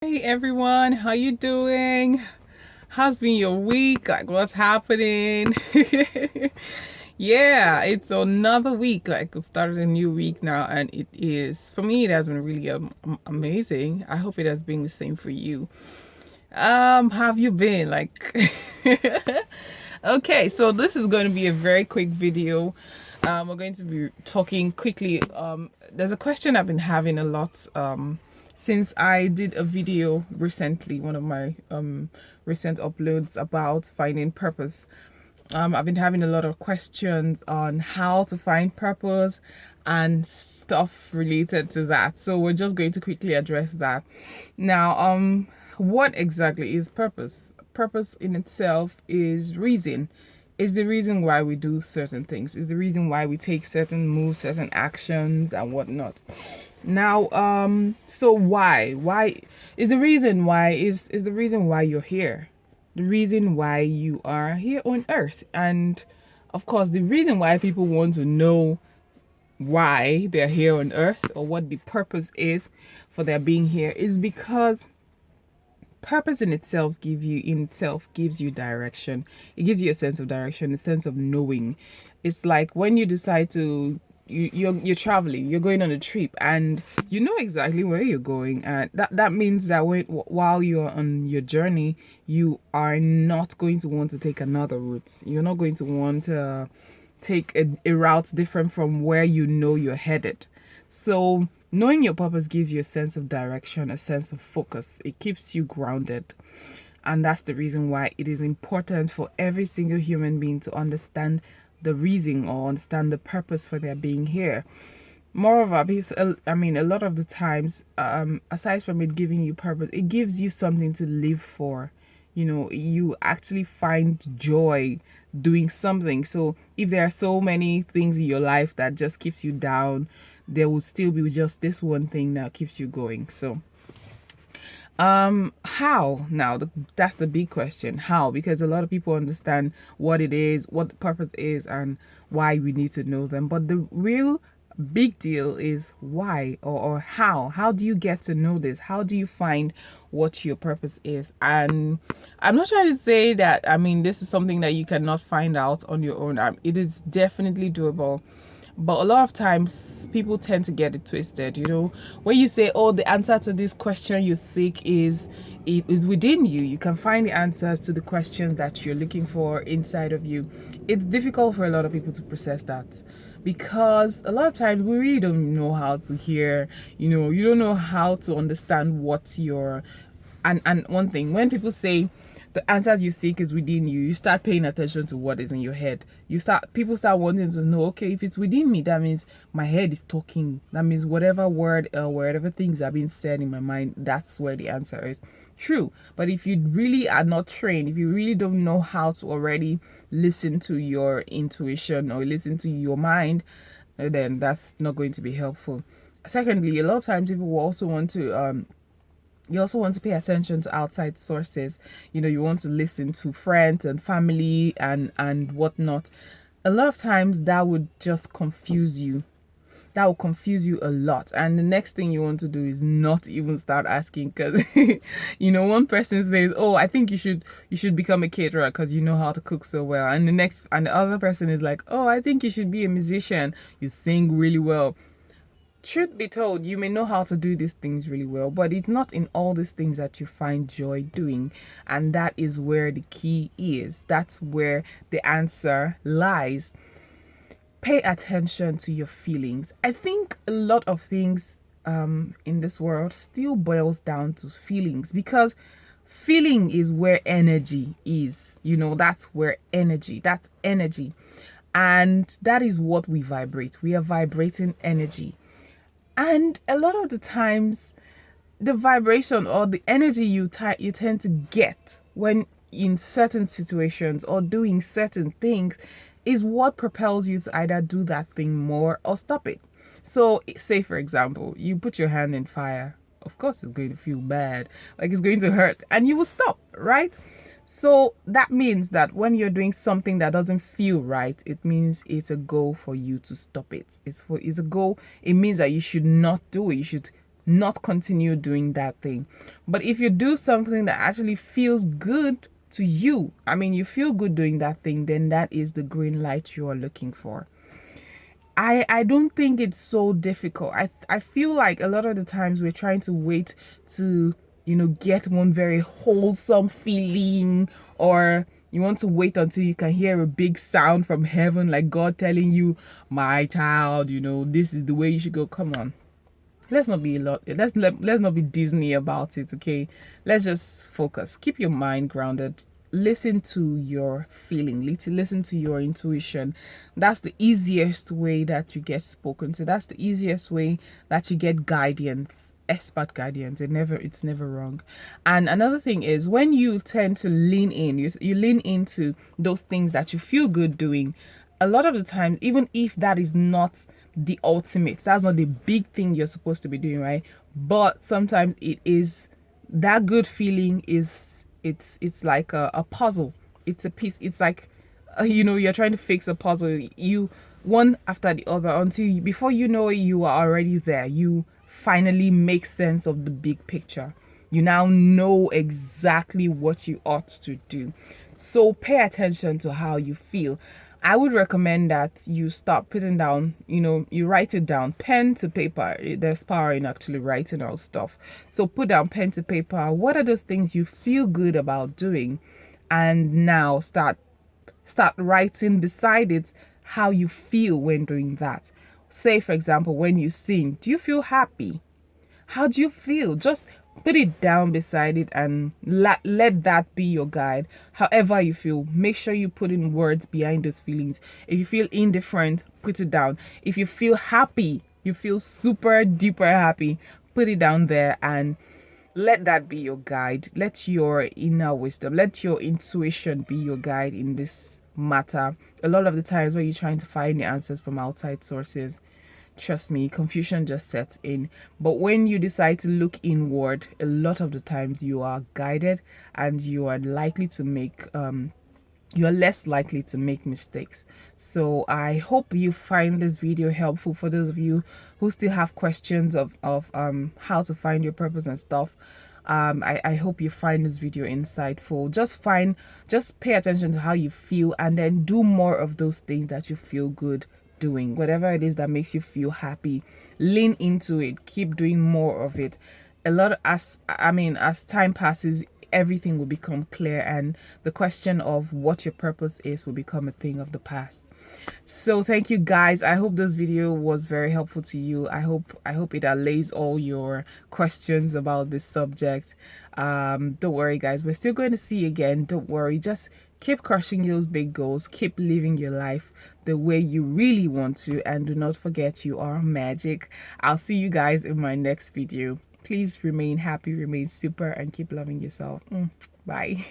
Hey everyone, how you doing? How's been your week? Like what's happening? Yeah, it's another week. Like we started a new week now, and it is for me. It has been really amazing. I hope it has been the same for you. How have you been? Like, okay, so this is going to be a very quick video. We're going to be talking quickly. There's a question I've been having a lot. Since I did a video recently, one of my recent uploads about finding purpose. I've been having a lot of questions on how to find purpose and stuff related to that. So we're just going to quickly address that. Now, what exactly is purpose? Purpose in itself is reason. Is the reason why we do certain things. Is the reason why we take certain moves, certain actions and whatnot. Now, so why? Why is the reason why is the reason why you're here, the reason why you are here on earth. And of course, the reason why people want to know why they're here on earth or what the purpose is for their being here is because purpose in itself gives you direction. It gives you a sense of direction, a sense of knowing. It's like when you decide to you're traveling, you're going on a trip, and you know exactly where you're going, and that means that while you're on your journey, you are not going to want to take another route. You're not going to want to take a route different from where you know you're headed. So knowing your purpose gives you a sense of direction, a sense of focus. It keeps you grounded. And that's the reason why it is important for every single human being to understand the reason or understand the purpose for their being here. Moreover, because a lot of the times, aside from it giving you purpose, it gives you something to live for. You know, you actually find joy doing something. So if there are so many things in your life that just keeps you down, there will still be just this one thing that keeps you going. So how now? That's the big question. How? Because a lot of people understand what it is, what the purpose is, and why we need to know them. But the real big deal is why or how. How do you get to know this? How do you find what your purpose is? And I'm not trying to say that, this is something that you cannot find out on your own. It is definitely doable, but a lot of times people tend to get it twisted. You know, when you say, oh, the answer to this question you seek is within you, you can find the answers to the questions that you're looking for inside of you. It's difficult for a lot of people to process that, because a lot of times we really don't know how to hear. You don't know how to understand what you're. And one thing, when people say the answers you seek is within you, you start paying attention to what is in your head. People start wanting to know, okay, if it's within me, that means my head is talking. That means whatever word or whatever things are being said in my mind, that's where the answer is. True. But if you really are not trained, if you really don't know how to already listen to your intuition or listen to your mind, then that's not going to be helpful. Secondly, a lot of times people will also want to you also want to pay attention to outside sources. You want to listen to friends and family and whatnot. A lot of times that would just confuse you. That will confuse you a lot, and the next thing you want to do is not even start asking, because one person says, oh, I think you should become a caterer because you know how to cook so well, and the other person is like, oh, I think you should be a musician, you sing really well. Truth be told, you may know how to do these things really well, but it's not in all these things that you find joy doing. And that is where the key is. That's where the answer lies. Pay attention to your feelings. I think a lot of things in this world still boils down to feelings, because feeling is where energy is. That's where that's energy. And that is what we vibrate. We are vibrating energy. And a lot of the times, the vibration or the energy you tend to get when in certain situations or doing certain things is what propels you to either do that thing more or stop it. So, say for example, you put your hand in fire. Of course, it's going to feel bad, like it's going to hurt, and you will stop, right? So that means that when you're doing something that doesn't feel right, it means it's a goal for you to stop it. It's a goal. It means that you should not do it. You should not continue doing that thing. But if you do something that actually feels good to you, I mean, you feel good doing that thing, then that is the green light you are looking for. I don't think it's so difficult. I feel like a lot of the times we're trying to wait to, get one very wholesome feeling, or you want to wait until you can hear a big sound from heaven, like God telling you, my child, this is the way you should go. Come on. Let's not be a lot. Let's not be Disney about it, okay? Let's just focus. Keep your mind grounded. Listen to your feeling. Listen to your intuition. That's the easiest way that you get spoken to. That's the easiest way that you get guidance, expert guidance. It's never wrong. And another thing is, when you tend to lean in, you lean into those things that you feel good doing. A lot of the time, even if that is not the ultimate, that's not the big thing you're supposed to be doing, right? But sometimes it is. That good feeling is, it's like a puzzle. It's a piece. It's like, you're trying to fix a puzzle, you one after the other, until before you know it, you are already there. You finally make sense of the big picture. You now know exactly what you ought to do. So pay attention to how you feel. I would recommend that you start putting down, you write it down, pen to paper. There's power in actually writing out stuff. So put down pen to paper. What are those things you feel good about doing? And now start writing beside it how you feel when doing that. Say, for example, when you sing, do you feel happy? How do you feel? Just put it down beside it and let that be your guide. However you feel, make sure you put in words behind those feelings. If you feel indifferent, put it down. If you feel happy, you feel super duper happy, put it down there and let that be your guide. Let your inner wisdom, let your intuition be your guide in this matter. A lot of the times when you're trying to find the answers from outside sources, trust me, confusion just sets in. But when you decide to look inward, a lot of the times you are guided, and you are less likely to make mistakes. So I hope you find this video helpful. For those of you who still have questions of how to find your purpose and stuff, I hope you find this video insightful. Just pay attention to how you feel, and then do more of those things that you feel good doing. Whatever it is that makes you feel happy, lean into it. Keep doing more of it. As time passes, everything will become clear, and the question of what your purpose is will become a thing of the past. So thank you guys. I hope this video was very helpful to you. I hope it allays all your questions about this subject. Don't worry guys, we're still going to see you again. Don't worry, just keep crushing those big goals, keep living your life the way you really want to, and do not forget you are magic. I'll see you guys in my next video. Please remain happy, remain super, and keep loving yourself. Bye.